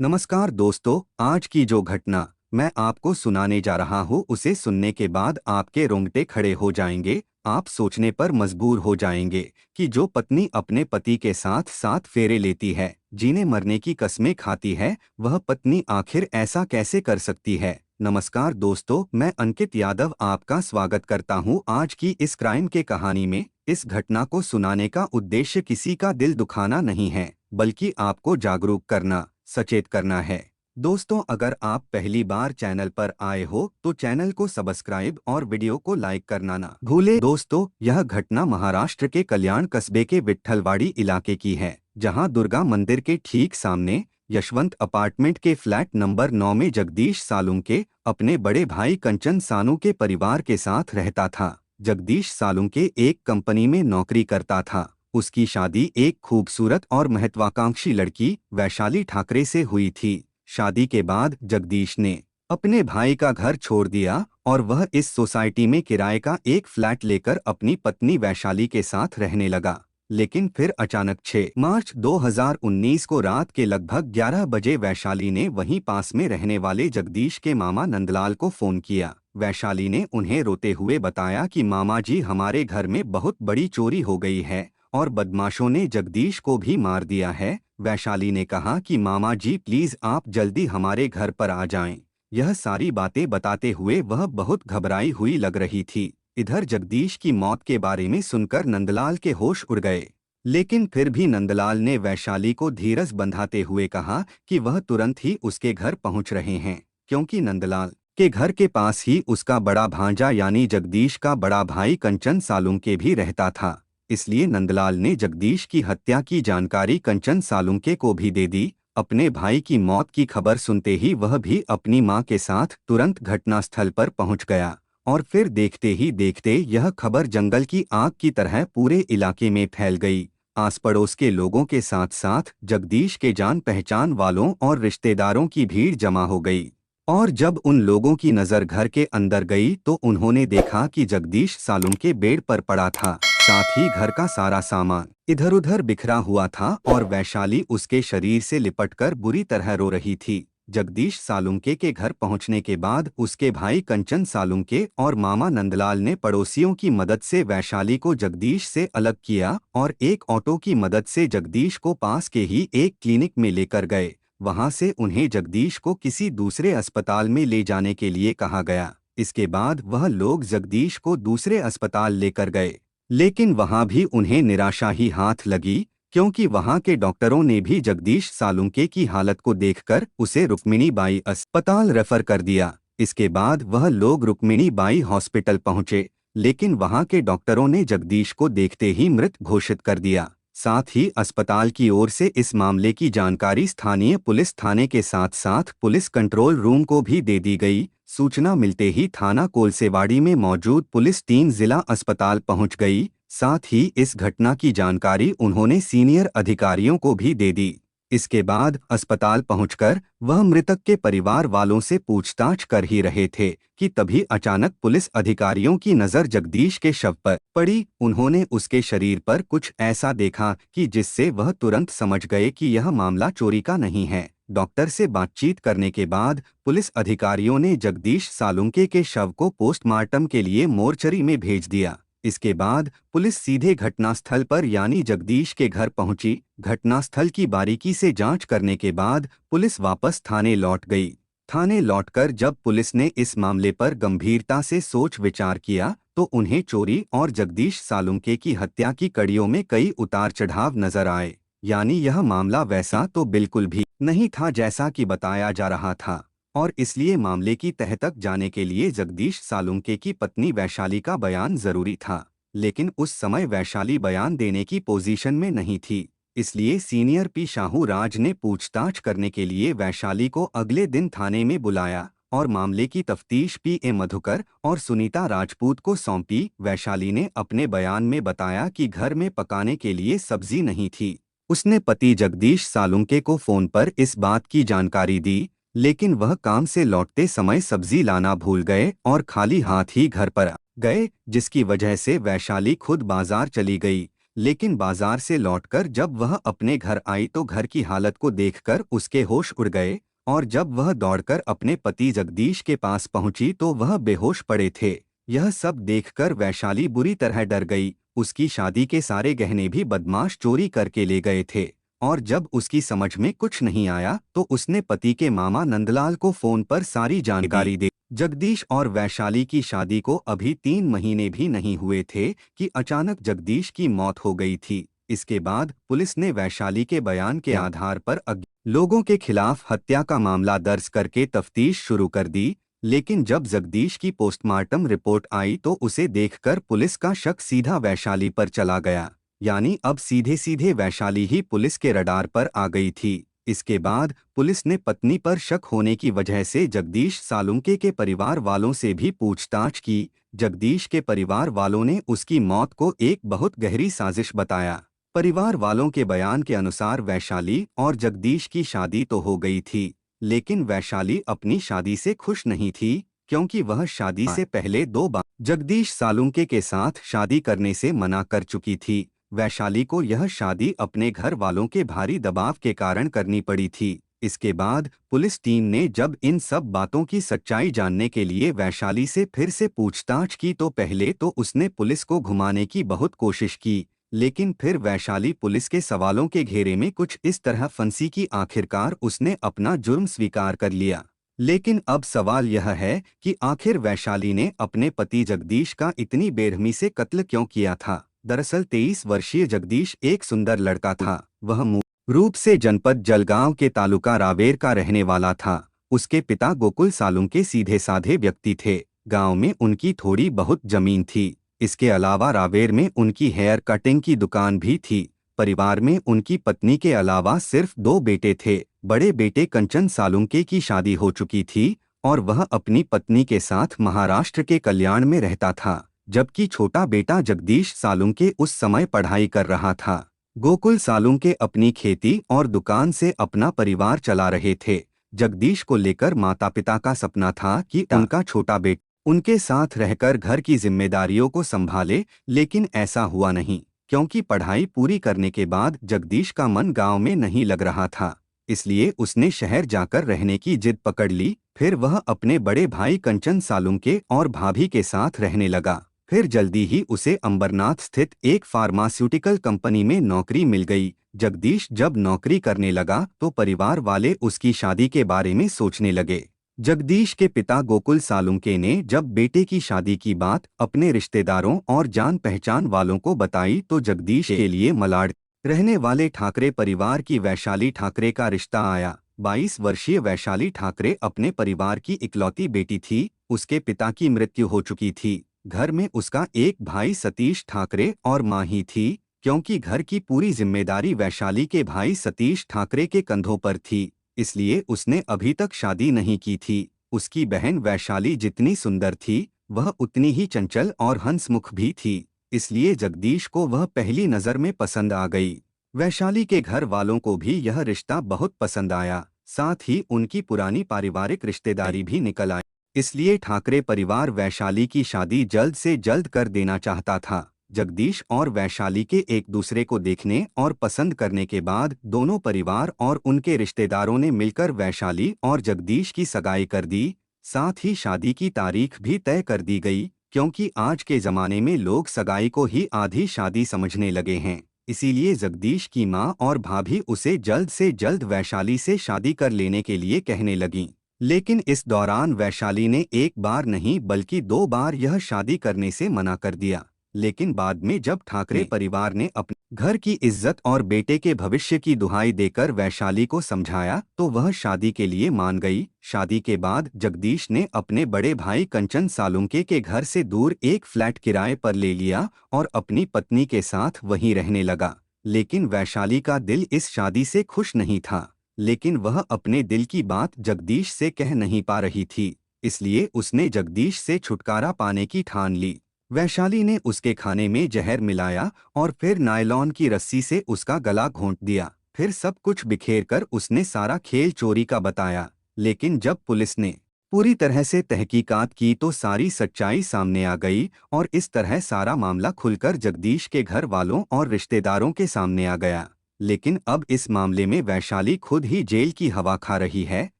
नमस्कार दोस्तों, आज की जो घटना मैं आपको सुनाने जा रहा हूँ उसे सुनने के बाद आपके रोंगटे खड़े हो जाएंगे। आप सोचने पर मजबूर हो जाएंगे कि जो पत्नी अपने पति के साथ 7 फेरे लेती है, जीने मरने की कस्में खाती है, वह पत्नी आखिर ऐसा कैसे कर सकती है। नमस्कार दोस्तों, मैं अंकित यादव आपका स्वागत करता हूँ आज की इस क्राइम के कहानी में। इस घटना को सुनाने का उद्देश्य किसी का दिल दुखाना नहीं है, बल्कि आपको जागरूक करना, सचेत करना है। दोस्तों, अगर आप पहली बार चैनल पर आए हो तो चैनल को सब्सक्राइब और वीडियो को लाइक करना ना भूले। दोस्तों, यह घटना महाराष्ट्र के कल्याण कस्बे के विट्ठलवाड़ी इलाके की है, जहां दुर्गा मंदिर के ठीक सामने यशवंत अपार्टमेंट के फ्लैट नंबर 9 में जगदीश सालुंके अपने बड़े भाई कंचन सानू के परिवार के साथ रहता था। जगदीश सालुंके एक कंपनी में नौकरी करता था। उसकी शादी एक खूबसूरत और महत्वाकांक्षी लड़की वैशाली ठाकरे से हुई थी। शादी के बाद जगदीश ने अपने भाई का घर छोड़ दिया और वह इस सोसाइटी में किराए का एक फ्लैट लेकर अपनी पत्नी वैशाली के साथ रहने लगा। लेकिन फिर अचानक 6 मार्च 2019 को रात के लगभग 11 बजे वैशाली ने वहीं पास में रहने वाले जगदीश के मामा नंदलाल को फोन किया। वैशाली ने उन्हें रोते हुए बताया कि मामा जी, हमारे घर में बहुत बड़ी चोरी हो गई है और बदमाशों ने जगदीश को भी मार दिया है। वैशाली ने कहा कि मामा जी, प्लीज आप जल्दी हमारे घर पर आ जाएं। यह सारी बातें बताते हुए वह बहुत घबराई हुई लग रही थी। इधर जगदीश की मौत के बारे में सुनकर नंदलाल के होश उड़ गए। लेकिन फिर भी नंदलाल ने वैशाली को धीरज बंधाते हुए कहा कि वह तुरंत ही उसके घर पहुंच रहे हैं, क्योंकि नंदलाल के घर के पास ही उसका बड़ा भांजा यानी जगदीश का बड़ा भाई कंचन सालुंके भी रहता था। इसलिए नंदलाल ने जगदीश की हत्या की जानकारी कंचन सालुंके को भी दे दी। अपने भाई की मौत की खबर सुनते ही वह भी अपनी मां के साथ तुरंत घटनास्थल पर पहुंच गया और फिर देखते ही देखते यह खबर जंगल की आग की तरह पूरे इलाके में फैल गई। आस पड़ोस के लोगों के साथ साथ जगदीश के जान पहचान वालों और रिश्तेदारों की भीड़ जमा हो गई। और जब उन लोगों की नजर घर के अंदर गई तो उन्होंने देखा कि जगदीश सालुंके बेड पर पड़ा था। साथ ही घर का सारा सामान इधर उधर बिखरा हुआ था और वैशाली उसके शरीर से लिपटकर बुरी तरह रो रही थी। जगदीश सालुंके के घर पहुंचने के बाद उसके भाई कंचन सालुंके और मामा नंदलाल ने पड़ोसियों की मदद से वैशाली को जगदीश से अलग किया और एक ऑटो की मदद से जगदीश को पास के ही एक क्लिनिक में लेकर गए। वहां से उन्हें जगदीश को किसी दूसरे अस्पताल में ले जाने के लिए कहा गया। इसके बाद वह लोग जगदीश को दूसरे अस्पताल लेकर गए, लेकिन वहां भी उन्हें निराशा ही हाथ लगी, क्योंकि वहां के डॉक्टरों ने भी जगदीश सालुंके की हालत को देखकर उसे रुक्मिणी बाई अस्पताल रेफर कर दिया। इसके बाद वह लोग रुक्मिणी बाई हॉस्पिटल पहुंचे, लेकिन वहां के डॉक्टरों ने जगदीश को देखते ही मृत घोषित कर दिया। साथ ही अस्पताल की ओर से इस मामले की जानकारी स्थानीय पुलिस थाने के साथ साथ पुलिस कंट्रोल रूम को भी दे दी गई। सूचना मिलते ही थाना कोलसेवाड़ी में मौजूद पुलिस टीम जिला अस्पताल पहुंच गई। साथ ही इस घटना की जानकारी उन्होंने सीनियर अधिकारियों को भी दे दी। इसके बाद अस्पताल पहुंचकर वह मृतक के परिवार वालों से पूछताछ कर ही रहे थे कि तभी अचानक पुलिस अधिकारियों की नजर जगदीश के शव पर पड़ी। उन्होंने उसके शरीर पर कुछ ऐसा देखा कि जिससे वह तुरंत समझ गए कि यह मामला चोरी का नहीं है। डॉक्टर से बातचीत करने के बाद पुलिस अधिकारियों ने जगदीश सालुंके के शव को पोस्टमार्टम के लिए मोर्चरी में भेज दिया। इसके बाद पुलिस सीधे घटनास्थल पर यानी जगदीश के घर पहुंची। घटनास्थल की बारीकी से जांच करने के बाद पुलिस वापस थाने लौट गई। थाने लौटकर जब पुलिस ने इस मामले पर गंभीरता से सोच विचार किया तो उन्हें चोरी और जगदीश सालुंके की हत्या की कड़ियों में कई उतार चढ़ाव नजर आए। यानी यह मामला वैसा तो बिल्कुल भी नहीं था जैसा कि बताया जा रहा था, और इसलिए मामले की तह तक जाने के लिए जगदीश सालुंके की पत्नी वैशाली का बयान जरूरी था। लेकिन उस समय वैशाली बयान देने की पोजीशन में नहीं थी। इसलिए सीनियर पी शाहू राज ने पूछताछ करने के लिए वैशाली को अगले दिन थाने में बुलाया और मामले की तफ्तीश पी.ए. मधुकर और सुनीता राजपूत को सौंपी। वैशाली ने अपने बयान में बताया कि घर में पकाने के लिए सब्जी नहीं थी। उसने पति जगदीश सालुंके को फोन पर इस बात की जानकारी दी, लेकिन वह काम से लौटते समय सब्जी लाना भूल गए और खाली हाथ ही घर पर आ गए, जिसकी वजह से वैशाली खुद बाजार चली गई। लेकिन बाजार से लौटकर जब वह अपने घर आई तो घर की हालत को देखकर उसके होश उड़ गए, और जब वह दौड़कर अपने पति जगदीश के पास पहुंची तो वह बेहोश पड़े थे। यह सब देखकर वैशाली बुरी तरह डर गई। उसकी शादी के सारे गहने भी बदमाश चोरी करके ले गए थे, और जब उसकी समझ में कुछ नहीं आया तो उसने पति के मामा नंदलाल को फोन पर सारी जानकारी दी। जगदीश और वैशाली की शादी को अभी 3 महीने भी नहीं हुए थे कि अचानक जगदीश की मौत हो गई थी। इसके बाद पुलिस ने वैशाली के बयान के आधार पर लोगों के खिलाफ हत्या का मामला दर्ज करके तफ्तीश शुरू कर दी। लेकिन जब जगदीश की पोस्टमार्टम रिपोर्ट आई तो उसे देखकर पुलिस का शक सीधा वैशाली पर चला गया। यानी अब सीधे सीधे वैशाली ही पुलिस के रडार पर आ गई थी। इसके बाद पुलिस ने पत्नी पर शक होने की वजह से जगदीश सालुंके के परिवार वालों से भी पूछताछ की। जगदीश के परिवार वालों ने उसकी मौत को एक बहुत गहरी साजिश बताया। परिवार वालों के बयान के अनुसार वैशाली और जगदीश की शादी तो हो गई थी, लेकिन वैशाली अपनी शादी से खुश नहीं थी, क्योंकि वह शादी से पहले 2 बार जगदीश सालुंके के साथ शादी करने से मना कर चुकी थी। वैशाली को यह शादी अपने घर वालों के भारी दबाव के कारण करनी पड़ी थी। इसके बाद पुलिस टीम ने जब इन सब बातों की सच्चाई जानने के लिए वैशाली से फिर से पूछताछ की तो पहले तो उसने पुलिस को घुमाने की बहुत कोशिश की, लेकिन फिर वैशाली पुलिस के सवालों के घेरे में कुछ इस तरह फंसी कि आखिरकार उसने अपना जुर्म स्वीकार कर लिया। लेकिन अब सवाल यह है कि आखिर वैशाली ने अपने पति जगदीश का इतनी बेरहमी से कत्ल क्यों किया था। दरअसल 23 वर्षीय जगदीश एक सुंदर लड़का था। वह मूल रूप से जनपद जलगांव के तालुका रावेर का रहने वाला था। उसके पिता गोकुल सालुंके सीधे साधे व्यक्ति थे। गांव में उनकी थोड़ी बहुत जमीन थी। इसके अलावा रावेर में उनकी हेयर कटिंग की दुकान भी थी। परिवार में उनकी पत्नी के अलावा सिर्फ 2 बेटे थे। बड़े बेटे कंचन सालुंके की शादी हो चुकी थी और वह अपनी पत्नी के साथ महाराष्ट्र के कल्याण में रहता था, जबकि छोटा बेटा जगदीश सालुंके उस समय पढ़ाई कर रहा था। गोकुल सालुंके अपनी खेती और दुकान से अपना परिवार चला रहे थे। जगदीश को लेकर माता पिता का सपना था कि उनका छोटा बेटा उनके साथ रहकर घर की जिम्मेदारियों को संभाले, लेकिन ऐसा हुआ नहीं, क्योंकि पढ़ाई पूरी करने के बाद जगदीश का मन गांव में नहीं लग रहा था। इसलिए उसने शहर जाकर रहने की जिद पकड़ ली। फिर वह अपने बड़े भाई कंचन सालुंके और भाभी के साथ रहने लगा। फिर जल्दी ही उसे अंबरनाथ स्थित एक फार्मास्यूटिकल कंपनी में नौकरी मिल गई। जगदीश जब नौकरी करने लगा तो परिवार वाले उसकी शादी के बारे में सोचने लगे। जगदीश के पिता गोकुल सालुंके ने जब बेटे की शादी की बात अपने रिश्तेदारों और जान पहचान वालों को बताई तो जगदीश के लिए मलाड रहने वाले ठाकरे परिवार की वैशाली ठाकरे का रिश्ता आया। 22 वर्षीय वैशाली ठाकरे अपने परिवार की इकलौती बेटी थी। उसके पिता की मृत्यु हो चुकी थी। घर में उसका एक भाई सतीश ठाकरे और मां ही थी, क्योंकि घर की पूरी जिम्मेदारी वैशाली के भाई सतीश ठाकरे के कंधों पर थी। इसलिए उसने अभी तक शादी नहीं की थी। उसकी बहन वैशाली जितनी सुंदर थी, वह उतनी ही चंचल और हंसमुख भी थी। इसलिए जगदीश को वह पहली नज़र में पसंद आ गई। वैशाली के घर वालों को भी यह रिश्ता बहुत पसंद आया। साथ ही उनकी पुरानी पारिवारिक रिश्तेदारी भी निकल आई। इसलिए ठाकरे परिवार वैशाली की शादी जल्द से जल्द कर देना चाहता था। जगदीश और वैशाली के एक दूसरे को देखने और पसंद करने के बाद दोनों परिवार और उनके रिश्तेदारों ने मिलकर वैशाली और जगदीश की सगाई कर दी। साथ ही शादी की तारीख भी तय कर दी गई, क्योंकि आज के जमाने में लोग सगाई को ही आधी शादी समझने लगे हैं। इसीलिए जगदीश की मां और भाभी उसे जल्द से जल्द वैशाली से शादी कर लेने के लिए कहने लगीं। लेकिन इस दौरान वैशाली ने एक बार नहीं बल्कि 2 बार यह शादी करने से मना कर दिया। लेकिन बाद में जब ठाकरे परिवार ने अपने घर की इज्जत और बेटे के भविष्य की दुहाई देकर वैशाली को समझाया तो वह शादी के लिए मान गई। शादी के बाद जगदीश ने अपने बड़े भाई कंचन सालुंके के घर से दूर एक फ्लैट किराए पर ले लिया और अपनी पत्नी के साथ वहीं रहने लगा। लेकिन वैशाली का दिल इस शादी से खुश नहीं था, लेकिन वह अपने दिल की बात जगदीश से कह नहीं पा रही थी। इसलिए उसने जगदीश से छुटकारा पाने की ठान ली। वैशाली ने उसके खाने में जहर मिलाया और फिर नायलॉन की रस्सी से उसका गला घोंट दिया। फिर सब कुछ बिखेर कर उसने सारा खेल चोरी का बताया। लेकिन जब पुलिस ने पूरी तरह से तहकीकात की तो सारी सच्चाई सामने आ गई और इस तरह सारा मामला खुलकर जगदीश के घर वालों और रिश्तेदारों के सामने आ गया। लेकिन अब इस मामले में वैशाली खुद ही जेल की हवा खा रही है।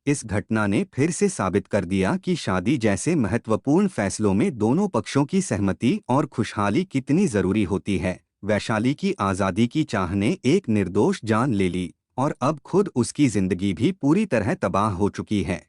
इस घटना ने फिर से साबित कर दिया कि शादी जैसे महत्वपूर्ण फैसलों में दोनों पक्षों की सहमति और खुशहाली कितनी जरूरी होती है। वैशाली की आज़ादी की चाह ने एक निर्दोष जान ले ली और अब खुद उसकी जिंदगी भी पूरी तरह तबाह हो चुकी है।